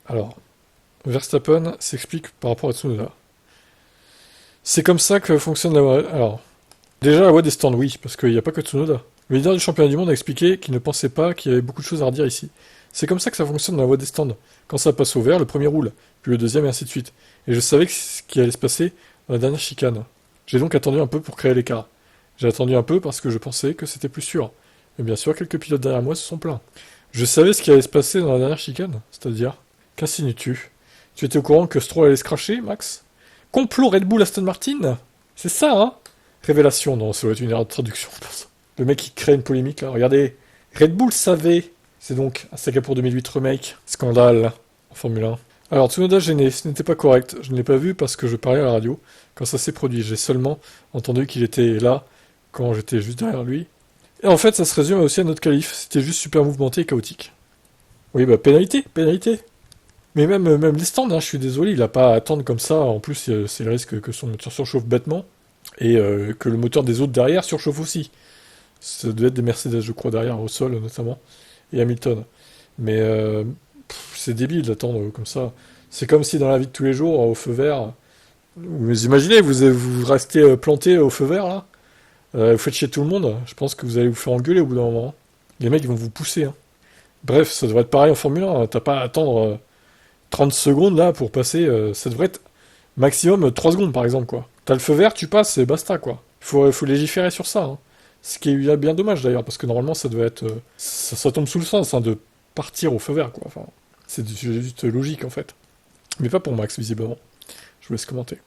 Alors, Verstappen s'explique par rapport à Tsunoda. C'est comme ça que fonctionne la voie. Alors, déjà la voie des stands, oui, parce qu'il n'y a pas que Tsunoda. Le leader du championnat du monde a expliqué qu'il ne pensait pas qu'il y avait beaucoup de choses à redire ici. C'est comme ça que ça fonctionne dans la voie des stands. Quand ça passe au vert, le premier roule, puis le deuxième et ainsi de suite. Et je savais ce qui allait se passer dans la dernière chicane. J'ai donc attendu un peu pour créer l'écart. J'ai attendu un peu parce que je pensais que c'était plus sûr. Mais bien sûr, quelques pilotes derrière moi se sont plaints. Je savais ce qui allait se passer dans la dernière chicane, c'est-à-dire, qu'insinues-tu? Tu étais au courant que Stroll allait se cracher, Max? Complot Red Bull Aston Martin? C'est ça, hein? Révélation, non, ça doit être une erreur de traduction, je pense. Le mec qui crée une polémique, là, regardez. Red Bull savait. C'est donc un Singapour 2008 remake. Scandale, en Formule 1. Alors, Tsunoda gêné, ce n'était pas correct. Je ne l'ai pas vu parce que je parlais à la radio. Quand ça s'est produit, j'ai seulement entendu qu'il était là, quand j'étais juste derrière lui. Et en fait, ça se résume aussi à notre qualif. C'était juste super mouvementé et chaotique. Oui, bah, pénalité, pénalité. Mais même les stands, hein, je suis désolé, il a pas à attendre comme ça. En plus, c'est le risque que son moteur surchauffe bêtement et que le moteur des autres derrière surchauffe aussi. Ça devait être des Mercedes, je crois, derrière au sol notamment et Hamilton. Mais c'est débile d'attendre comme ça. C'est comme si dans la vie de tous les jours, au feu vert, vous imaginez, vous restez planté au feu vert là, vous faites chier tout le monde. Je pense que vous allez vous faire engueuler au bout d'un moment, hein. Les mecs ils vont vous pousser, hein. Bref, ça devrait être pareil en Formule 1, hein. T'as pas à attendre 30 secondes là pour passer. Ça devrait être maximum 3 secondes par exemple quoi. T'as le feu vert, tu passes et basta quoi. Faut légiférer sur ça, hein. Ce qui est bien dommage d'ailleurs parce que normalement ça devait être. Ça tombe sous le sens hein, de partir au feu vert quoi. Enfin, c'est juste logique en fait. Mais pas pour Max visiblement. Je vous laisse commenter.